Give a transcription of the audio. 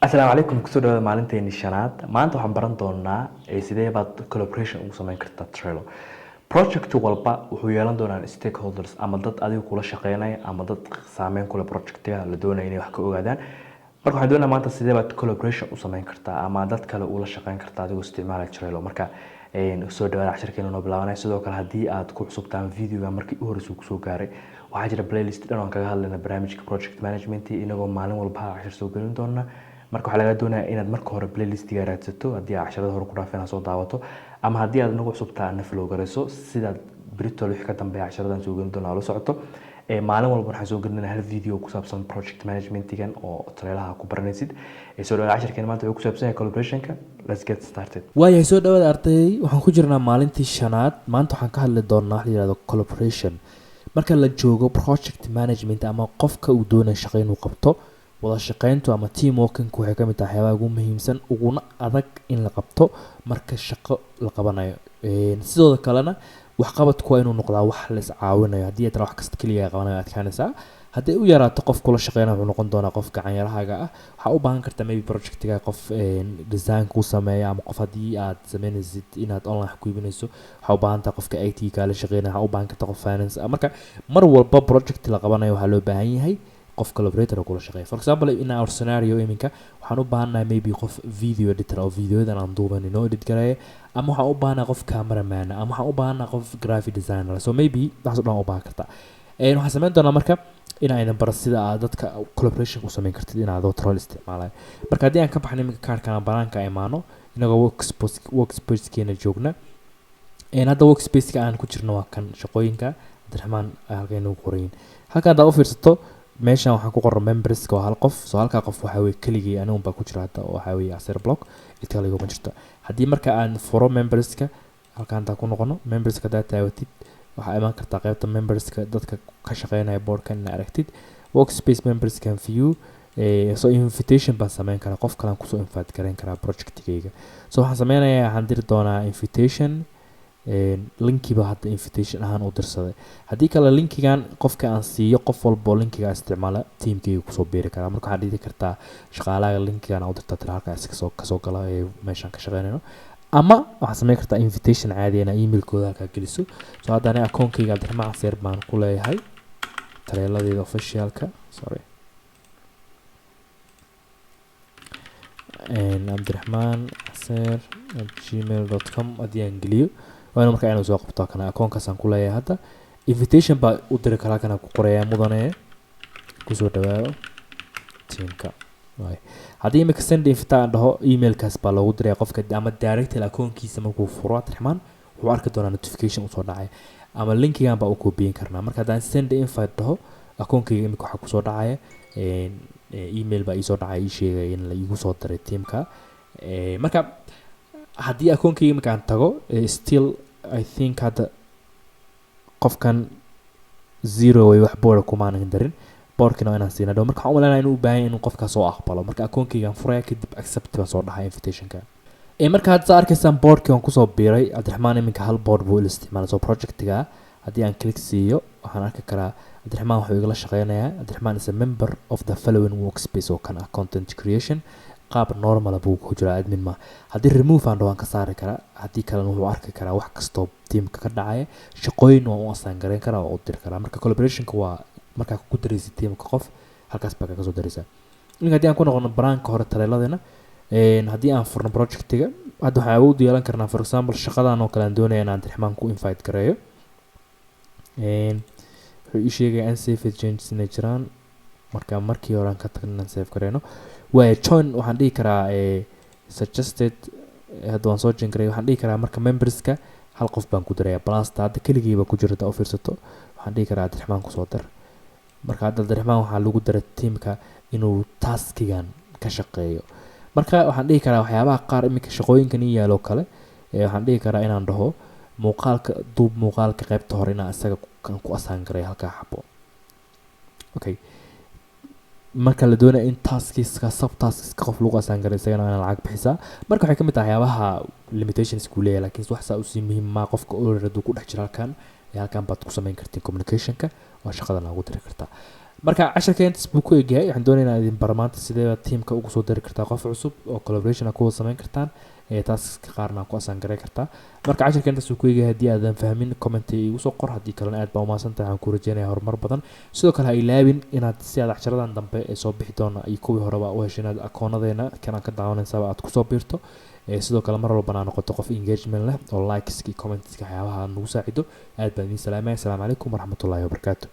asalaamu calaykum kusoo dhawaada maalinteeni shanaad maanta waxaan baran doonaa sidee baad collaboration ugu samayn kartaa Trello. Project walba wuxuu yeelan doonaa stakeholders ama dad adiga kula shaqeynaya ama dad saameyn kula projectiga la doonayo inay wax ka ogaadaan. Marka waxaan doonayaa maanta sidee baad collaboration u samayn kartaa ama dad kale ula shaqeyn kartaa adigoo isticmaalaya Trello. Marka soo dhawaada casharkeena noo bilaabanaya. Sidoo kale haddii aad ku cusubtaan videoga markii u horreysay ku soo gaaray waxaa jira playlist dhan oo aan kaga hadlayna barnaamijka project management inagoo maalin walba cashar soo gelin doona. marka waxaa laga doonayaa inaad marka hore playlistiga raadsato haddii aad casharada hore ku dhaafeen soo daawato ama haddii aad nagu cusubtaa aadna follow garayso sidaad berito wixii ka dambeeya casharadan soo gelin doona la socoto. maalin walba waxaan soo gelinaynaa hal video ku saabsan project managementigan oo Trello ku baranaysid. soo dhawaada casharkeena maanta wuxuu ku saabsan yahay collaborationka. Let's get started. waayahay soo dhawaada arday waxaan ku jirnaa maalintii shanaad maanta waxaan ka hadli doonaa wax la yiraahdo collaboration. marka la joogo project management ama qofka uu doonayo shaqo inuu qabto wada shaqeyntu ama team working waxay ka mid tahay waxyaabaha ugu muhiimsan uguna adag in la qabto marka shaqo la qabanayo. sidoo kalena wax qabadku waa inuu noqdaa wax la is caawinayo haddii aad wax kasta kaliya qabanayo adkaanaysaa. haddii u yaraato qof kula shaqeynaya wuxuu noqon doonaa qof gacan yarahaaga ah. waxaa u baahan kartaa maybe projectiga qof design ku sameeya ama qof haddii aad sameynaysid inaad online ku iibinayso waxaa u baahan tahay qofka IT ka la shaqeynaya waxaa u baahan kartaa qof finance marka mar walba project la qabanayo waxaa loo baahan yahay qof collaborator kula shaqeeya. For example in our scenario iminka waxaan u baahanahay maybe qof video editor oo videodan aan duuban inoo edit gareeyo ama waxaan u baahanahay qof cameraman ama waxaan u baahanahay qof graphic designer. So maybe waxaas dhan u baahan kartaa. waxaan sameyn doonaa marka in aydan bar sida aad dadka collaboration u sameyn kartid inaad Trello isticmaalayo. marka haddii aan ka baxnay iminka kaarkan banaanka imaano inagoo workspace-keena joogna hadda workspace-ka aan ku jirno waa kan shaqooyinka Abdiraxmaan halkan ugu qorayn. halkan aad u fiirsato meeshan waxaan ku qoran members ka hal qof soo halka qof waxa weey kaligii anigu baa ku jira hadda waxa weey asir block inta kaliya ma jirto. haddii marka aan furo members ka halkan ta ku noqono members ka data watid waxa iman kartaa qaybta members ka dadka ka shaqeynaya boardkan aragtid workspace members can view so invitation baan sameyn karaa qof kale ku soo invite gareyn karaa projectigayga. so waxaan sameynayaa waxaan diri doonaa invitation linkiba hadda invitation ahaan u dirsaday. haddii kale linkigan qofka aan siiyo qof walba linkiga isticmaala teamkayga ku soo beeri karaa. marka waxaad dhigi kartaa shaqaalaha linkigan u dirtaa tir halka ka soo gala ee meeshan ka shaqeynayno ama waxaad sameyn kartaa invitation caadi ah emailkooda halka geliso. so hadda aniga account-kayga Abdiraxmaan Seer baan ku leeyahay Trello-deeda official-ka sorry Abdiraxmaan Seer@gmail.com haddii aan geliyo waana marka inuu soo qabto kana account-kaas aan ku leeyahay hadda invitation baa u diri karaa kana ku qorayaa mudane ku soo dhawaado teamka. haddii imika send invitation dhaho emailkaas baa loogu diray qofka ama directly account-kiisa markuu furo Abdiraxmaan wuxuu arki doonaa notification u soo dhacay ama linkigan baa u koobiyin karnaa. marka haddaan send invite dhaho account-kayga imika waxa ku soo dhacaya email baa ii soo dhacay ii sheegay in la igu soo diray teamka. marka haddii account-kayga imika aan tago still I think hadda qofkan zero way wax board kuma aanan darin boardkina inaan siina dhaw. marka waxaan u maleynayaa inuu u baahan yahay inuu qofkaas soo aqbalo. marka account-kayga aan furaya kadib accept baa soo dhacay invitation-ka. marka hadda arkaysaan boardkii aan ku soo biiray Abdiraxmaan iminka hal board buu isticmaalay soo projectiga haddii aan click siiyo waxaan arki karaa Abdiraxmaan wuxuu igala shaqeynayaa. Abdiraxmaan is a member of the following workspace oo kan content creation qaab normal buu ku jiraa admin ma. haddii remove aan dhawaan ka saari karaa haddii kale wuxuu arki karaa wax kasto teamka ka dhacaya shaqooyin oo u asaan gareyn karaa oo u dir karaa. marka collaboration-ka waa marka ku daraysid teamka qof halkaas baa ka soo daraysaa. in haddii aan ku noqono banaanka hore Trello-deena haddii aan furno projectiga hadda waxaan u yeelan karnaa for example shaqadan oo kale aan doonayaa inaan Abdiraxmaan ku invite gareeyo. wuxuu ii sheegay unsafe changes inay jiraan marka markii hore aan ka tagna save gareeno way join waxaan dhihi karaa suggested hadda waan soo jein garay waxaan dhihi karaa marka members-ka hal qof baan ku dirayaa blast hadda kaligiiba ku jirta oo fiirsato waxaan dhihi karaa Abdiraxmaan ku soo dar. marka hadda Abdiraxmaan waxaa lagu diray teamka inuu taskigan ka shaqeeyo. marka waxaan dhihi karaa waxyaabaha qaar imika shaqooyinkan ii yaalo kale waxaan dhihi karaa inaan dhaho muuqaalka duub muuqaalka qaybta hore inaan isaga ku asaan garay halka xabo. okay marka la doonayo in taskiska subtaskiska qof lagu asaan garay isagana aan lacag bixisaa. marka waxay ka mid tahay waxyaabaha limitations ku leeyahay laakiin wax saa u si muhiim ma qofka already ku dhex jira halkan baad ku sameyn kartiin communication-ka waa shaqada lagu diri kartaa. marka casharka intaas buu ku egyahay waxaan doonaynaa idin bara maanta sidee teamka ugu soo dari kartaa qof cusub oo collaboration ku wada samayn kartaan taas qaarna ku asaan garay kartaa marka casharka intaas uu ku egyahay haddii aadan fahmin comment igu soo qor haddii kalena aad baa umahadsantahay waxaan ku rajeynayaa horumar badan sidoo kale ha ilaabin inaad si aad casharadan dambe ee soo bixi doona iyo kuwii horeba u hesho inaad akoonadeena kanaan ka daawanaysaaba aad kusoo biirto sidoo kale mar walbana noqoto qof engagement leh oo likeski commentska waxyaabaha nagu saacido aad baan idin salaamaya asalaamu calaykum waraxmatullaahi wabarakaatu